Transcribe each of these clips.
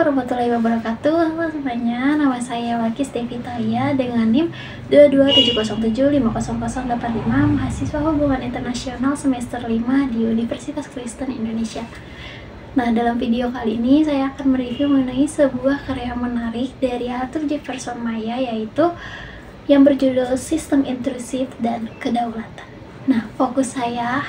warahmatullahi wabarakatuh. Halo semuanya, nama saya Walkis Devitalia dengan NIM 22707500085, mahasiswa hubungan internasional semester 5 di Universitas Kristen Indonesia. Nah, dalam video kali ini saya akan mereview mengenai sebuah karya menarik dari Arthur Jefferson Maya, yaitu yang berjudul Sistem Intrusif dan Kedaulatan. Nah, fokus saya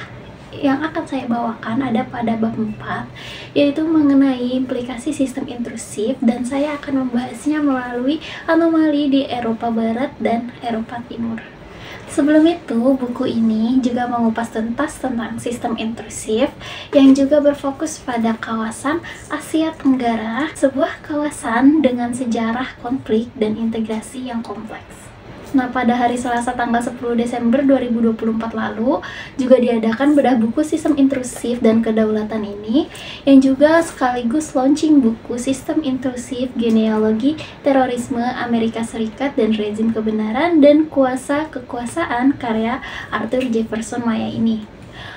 yang akan saya bawakan ada pada bab 4, yaitu mengenai implikasi sistem intrusif, dan saya akan membahasnya melalui anomali di Eropa Barat dan Eropa Timur. Sebelum itu, buku ini juga mengupas tuntas tentang sistem intrusif yang juga berfokus pada kawasan Asia Tenggara, sebuah kawasan dengan sejarah konflik dan integrasi yang kompleks. Nah, pada hari Selasa tanggal 10 Desember 2024 lalu juga diadakan bedah buku Sistem Intrusif dan Kedaulatan ini, yang juga sekaligus launching buku Sistem Intrusif, Genealogi Terorisme Amerika Serikat dan Rezim Kebenaran dan Kuasa Kekuasaan karya Arthur Jefferson Maya ini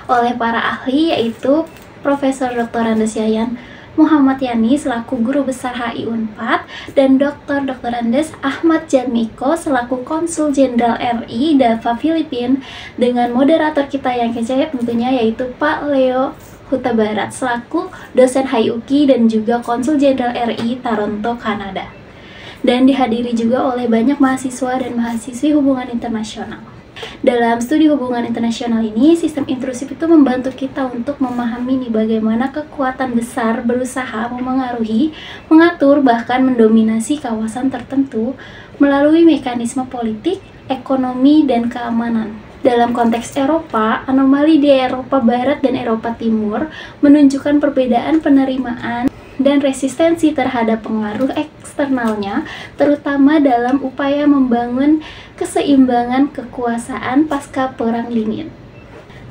oleh para ahli, yaitu Profesor Dr. Andes Yayan Muhammad Yani selaku Guru Besar HI Unpad dan Dr. Andes Ahmad Jatmiko selaku Konsul Jenderal RI Davao Filipina, dengan moderator kita yang kece tentunya, yaitu Pak Leo Huta Barat selaku dosen HI UKI dan juga Konsul Jenderal RI Toronto, Kanada. Dan dihadiri juga oleh banyak mahasiswa dan mahasiswi hubungan internasional. Dalam studi hubungan internasional ini, sistem intrusif itu membantu kita untuk memahami nih bagaimana kekuatan besar berusaha memengaruhi, mengatur, bahkan mendominasi kawasan tertentu melalui mekanisme politik, ekonomi, dan keamanan. Dalam konteks Eropa, anomali di Eropa Barat dan Eropa Timur menunjukkan perbedaan penerimaan dan resistensi terhadap pengaruh eksternalnya, terutama dalam upaya membangun keseimbangan kekuasaan pasca Perang Dingin.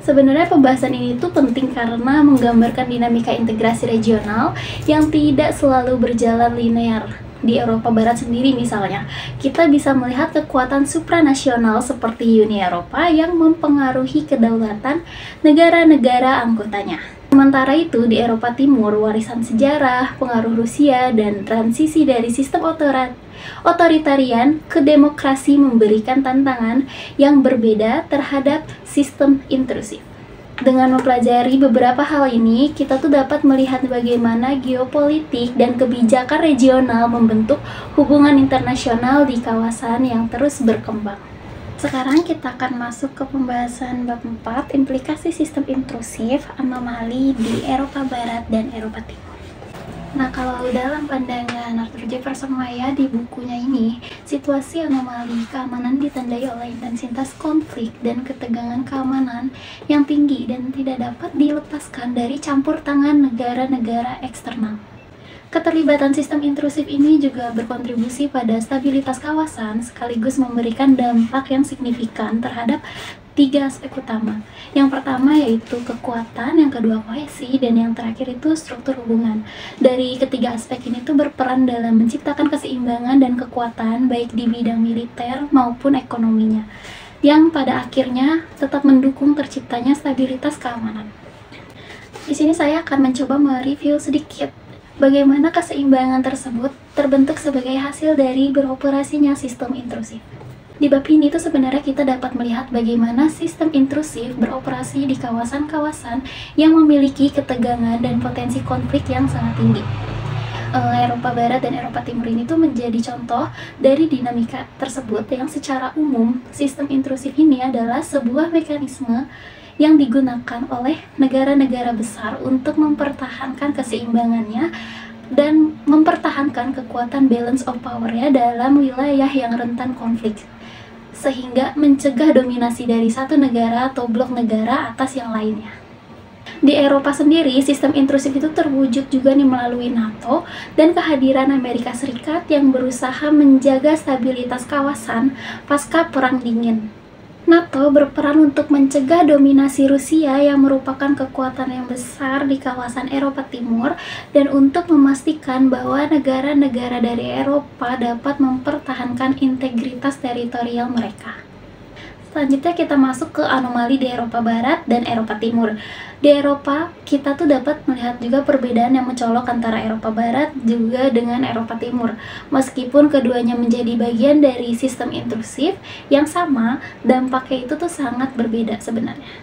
Sebenarnya pembahasan ini tuh penting karena menggambarkan dinamika integrasi regional yang tidak selalu berjalan linear. Di Eropa Barat sendiri misalnya, kita bisa melihat kekuatan supranasional seperti Uni Eropa yang mempengaruhi kedaulatan negara-negara anggotanya. Sementara itu, di Eropa Timur, warisan sejarah, pengaruh Rusia, dan transisi dari sistem otoritarian ke demokrasi memberikan tantangan yang berbeda terhadap sistem intrusif. Dengan mempelajari beberapa hal ini, kita tuh dapat melihat bagaimana geopolitik dan kebijakan regional membentuk hubungan internasional di kawasan yang terus berkembang. Sekarang kita akan masuk ke pembahasan bab 4, implikasi sistem intrusif, anomali di Eropa Barat dan Eropa Timur. Nah, kalau dalam pandangan Arthur Jefferson Maya di bukunya ini, situasi anomali keamanan ditandai oleh intensitas konflik dan ketegangan keamanan yang tinggi dan tidak dapat dilepaskan dari campur tangan negara-negara eksternal. Keterlibatan sistem intrusif ini juga berkontribusi pada stabilitas kawasan sekaligus memberikan dampak yang signifikan terhadap 3 aspek utama. Yang pertama yaitu kekuatan, yang kedua kohesi, dan yang terakhir itu struktur hubungan. Dari ketiga aspek ini tuh berperan dalam menciptakan keseimbangan dan kekuatan baik di bidang militer maupun ekonominya, yang pada akhirnya tetap mendukung terciptanya stabilitas keamanan. Di sini saya akan mencoba mereview sedikit bagaimana keseimbangan tersebut terbentuk sebagai hasil dari beroperasinya sistem intrusif. Di bab ini tuh sebenarnya kita dapat melihat bagaimana sistem intrusif beroperasi di kawasan-kawasan yang memiliki ketegangan dan potensi konflik yang sangat tinggi. Eropa Barat dan Eropa Timur ini tuh menjadi contoh dari dinamika tersebut, yang secara umum sistem intrusif ini adalah sebuah mekanisme yang digunakan oleh negara-negara besar untuk mempertahankan keseimbangannya dan mempertahankan kekuatan balance of power-nya dalam wilayah yang rentan konflik, sehingga mencegah dominasi dari satu negara atau blok negara atas yang lainnya. Di Eropa sendiri, sistem intrusif itu terwujud juga nih melalui NATO dan kehadiran Amerika Serikat yang berusaha menjaga stabilitas kawasan pasca Perang Dingin. NATO berperan untuk mencegah dominasi Rusia yang merupakan kekuatan yang besar di kawasan Eropa Timur dan untuk memastikan bahwa negara-negara dari Eropa dapat mempertahankan integritas teritorial mereka. Selanjutnya kita masuk ke anomali di Eropa Barat dan Eropa Timur. Di Eropa, kita tuh dapat melihat juga perbedaan yang mencolok antara Eropa Barat juga dengan Eropa Timur. Meskipun keduanya menjadi bagian dari sistem intrusif yang sama, dampaknya itu tuh sangat berbeda sebenarnya.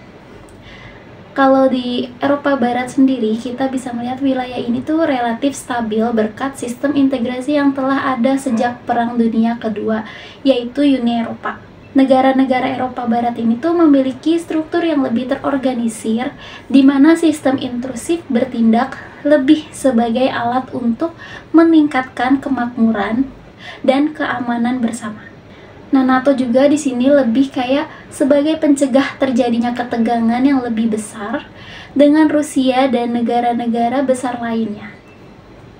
Kalau di Eropa Barat sendiri, kita bisa melihat wilayah ini tuh relatif stabil berkat sistem integrasi yang telah ada sejak Perang Dunia Kedua, yaitu Uni Eropa. Negara-negara Eropa Barat ini tuh memiliki struktur yang lebih terorganisir, di mana sistem intrusif bertindak lebih sebagai alat untuk meningkatkan kemakmuran dan keamanan bersama. Nah, NATO juga di sini lebih kayak sebagai pencegah terjadinya ketegangan yang lebih besar dengan Rusia dan negara-negara besar lainnya.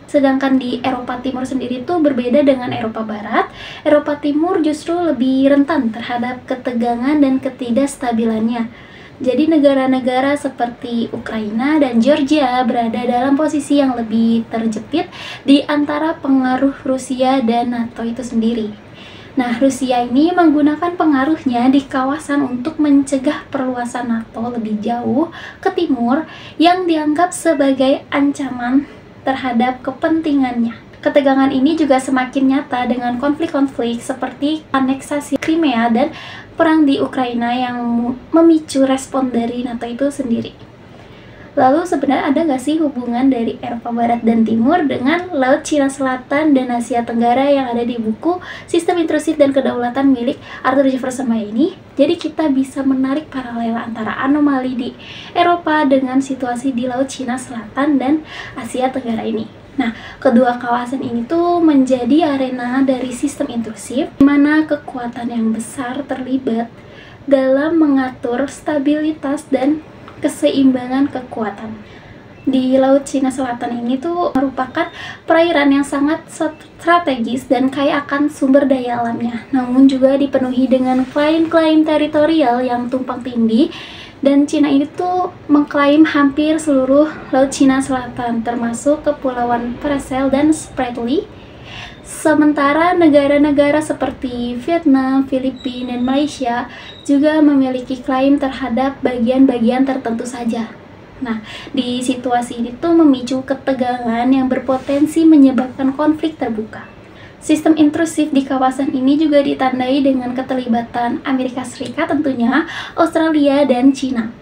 Sedangkan di Eropa Timur sendiri itu berbeda dengan Eropa Barat. Eropa Timur justru lebih rentan terhadap ketegangan dan ketidakstabilannya. Jadi negara-negara seperti Ukraina dan Georgia berada dalam posisi yang lebih terjepit di antara pengaruh Rusia dan NATO itu sendiri. Nah, Rusia ini menggunakan pengaruhnya di kawasan untuk mencegah perluasan NATO lebih jauh ke timur yang dianggap sebagai ancaman terhadap kepentingannya. Ketegangan ini juga semakin nyata dengan konflik-konflik seperti aneksasi Crimea dan perang di Ukraina yang memicu respon dari NATO itu sendiri. Lalu sebenarnya ada nggak sih hubungan dari Eropa Barat dan Timur dengan Laut Cina Selatan dan Asia Tenggara yang ada di buku Sistem Intrusif dan Kedaulatan milik Arthur Jefferson ini? Jadi kita bisa menarik paralel antara anomali di Eropa dengan situasi di Laut Cina Selatan dan Asia Tenggara ini. Nah, kedua kawasan ini tuh menjadi arena dari sistem intrusif, di mana kekuatan yang besar terlibat dalam mengatur stabilitas dan keseimbangan kekuatan. Di Laut Cina Selatan ini tuh merupakan perairan yang sangat strategis dan kaya akan sumber daya alamnya, namun juga dipenuhi dengan klaim-klaim teritorial yang tumpang tindih, dan Cina ini tuh mengklaim hampir seluruh Laut Cina Selatan, termasuk Kepulauan Paracel dan Spratly. Sementara negara-negara seperti Vietnam, Filipina, dan Malaysia juga memiliki klaim terhadap bagian-bagian tertentu saja. Nah, di situasi ini tuh memicu ketegangan yang berpotensi menyebabkan konflik terbuka. Sistem intrusif di kawasan ini juga ditandai dengan keterlibatan Amerika Serikat tentunya, Australia, dan Cina.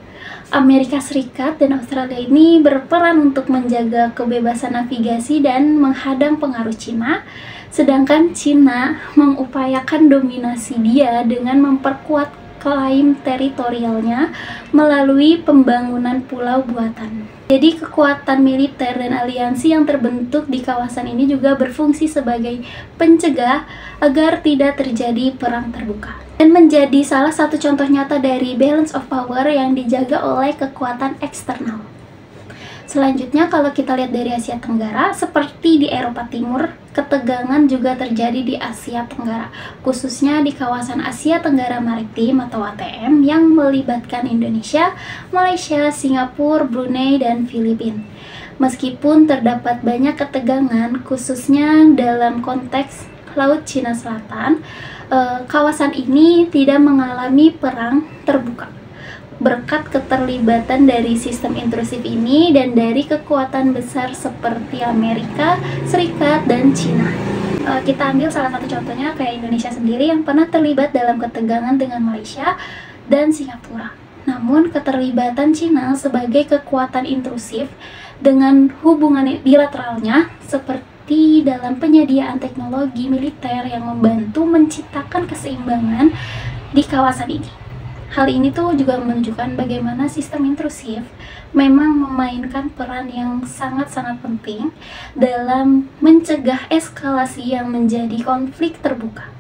Amerika Serikat dan Australia ini berperan untuk menjaga kebebasan navigasi dan menghadang pengaruh Cina, sedangkan Cina mengupayakan dominasi dia dengan memperkuat klaim teritorialnya melalui pembangunan pulau buatan. Jadi kekuatan militer dan aliansi yang terbentuk di kawasan ini juga berfungsi sebagai pencegah agar tidak terjadi perang terbuka, dan menjadi salah satu contoh nyata dari balance of power yang dijaga oleh kekuatan eksternal. Selanjutnya, kalau kita lihat dari Asia Tenggara, seperti di Eropa Timur, ketegangan juga terjadi di Asia Tenggara, khususnya di kawasan Asia Tenggara Maritim atau ATM yang melibatkan Indonesia, Malaysia, Singapura, Brunei, dan Filipina. Meskipun terdapat banyak ketegangan, khususnya dalam konteks Laut Cina Selatan, kawasan ini tidak mengalami perang terbuka berkat keterlibatan dari sistem intrusif ini dan dari kekuatan besar seperti Amerika Serikat dan Cina. Kita ambil salah satu contohnya kayak Indonesia sendiri yang pernah terlibat dalam ketegangan dengan Malaysia dan Singapura. Namun keterlibatan Cina sebagai kekuatan intrusif dengan hubungan bilateralnya seperti dalam penyediaan teknologi militer yang membantu menciptakan keseimbangan di kawasan ini. Hal ini tuh juga menunjukkan bagaimana sistem intrusif memang memainkan peran yang sangat-sangat penting dalam mencegah eskalasi yang menjadi konflik terbuka.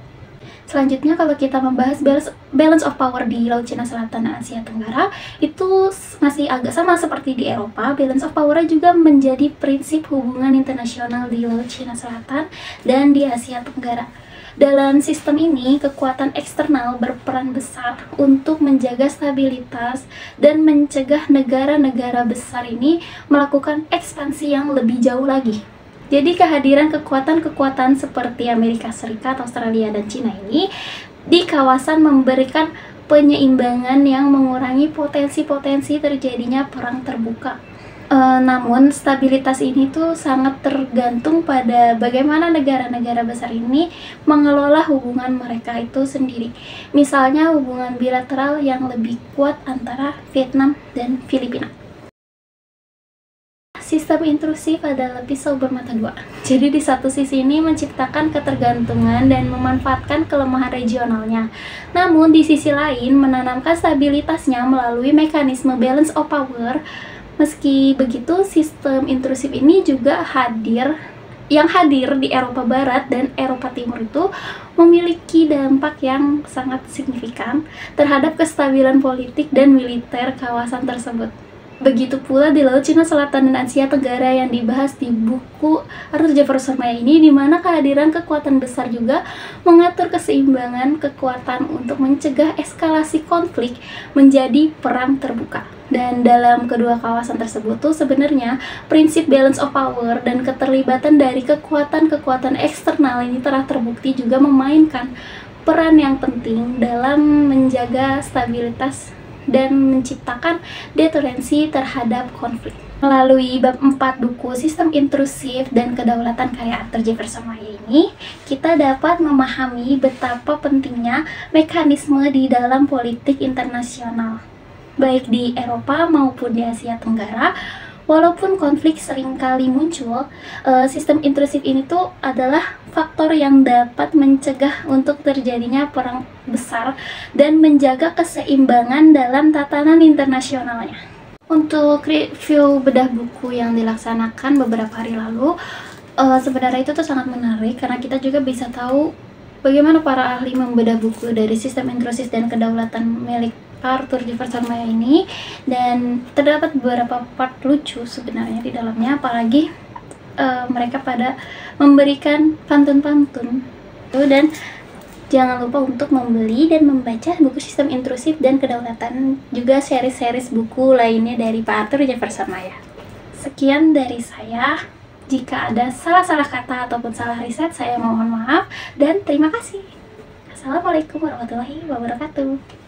Selanjutnya, kalau kita membahas balance of power di Laut Cina Selatan dan Asia Tenggara, itu masih agak sama seperti di Eropa. Balance of power juga menjadi prinsip hubungan internasional di Laut Cina Selatan dan di Asia Tenggara. Dalam sistem ini, kekuatan eksternal berperan besar untuk menjaga stabilitas dan mencegah negara-negara besar ini melakukan ekspansi yang lebih jauh lagi. Jadi kehadiran kekuatan-kekuatan seperti Amerika Serikat, Australia, dan Cina ini di kawasan memberikan penyeimbangan yang mengurangi potensi-potensi terjadinya perang terbuka. Namun stabilitas ini tuh sangat tergantung pada bagaimana negara-negara besar ini mengelola hubungan mereka itu sendiri. Misalnya hubungan bilateral yang lebih kuat antara Vietnam dan Filipina. Sistem intrusif adalah pisau bermata dua. Jadi di satu sisi ini menciptakan ketergantungan dan memanfaatkan kelemahan regionalnya. Namun di sisi lain menanamkan stabilitasnya melalui mekanisme balance of power. Meski begitu, sistem intrusif ini juga hadir di Eropa Barat dan Eropa Timur itu memiliki dampak yang sangat signifikan terhadap kestabilan politik dan militer kawasan tersebut. Begitu pula di Laut Cina Selatan dan Asia Tenggara yang dibahas di buku Arthur Jefferson Maya ini, di mana kehadiran kekuatan besar juga mengatur keseimbangan kekuatan untuk mencegah eskalasi konflik menjadi perang terbuka. Dan dalam kedua kawasan tersebut tuh sebenarnya prinsip balance of power dan keterlibatan dari kekuatan-kekuatan eksternal ini telah terbukti juga memainkan peran yang penting dalam menjaga stabilitas dan menciptakan deterensi terhadap konflik. Melalui bab 4 buku Sistem Intrusif dan Kedaulatan karya Arthur Jefferson Maya ini, kita dapat memahami betapa pentingnya mekanisme di dalam politik internasional, baik di Eropa maupun di Asia Tenggara. Walaupun konflik seringkali muncul, sistem intrusif ini tuh adalah faktor yang dapat mencegah untuk terjadinya perang besar dan menjaga keseimbangan dalam tatanan internasionalnya. Untuk review bedah buku yang dilaksanakan beberapa hari lalu, sebenarnya itu tuh sangat menarik karena kita juga bisa tahu bagaimana para ahli membedah buku dari Sistem Intrusif dan Kedaulatan milik Arthur Jefferson Maya ini, dan terdapat beberapa part lucu sebenarnya di dalamnya, apalagi mereka pada memberikan pantun-pantun. Dan jangan lupa untuk membeli dan membaca buku Sistem Intrusif dan Kedaulatan, juga seri-series buku lainnya dari Pak Arthur Jefferson Maya. Sekian dari saya. Jika ada salah-salah kata ataupun salah riset, saya mohon maaf dan terima kasih. Assalamualaikum warahmatullahi wabarakatuh.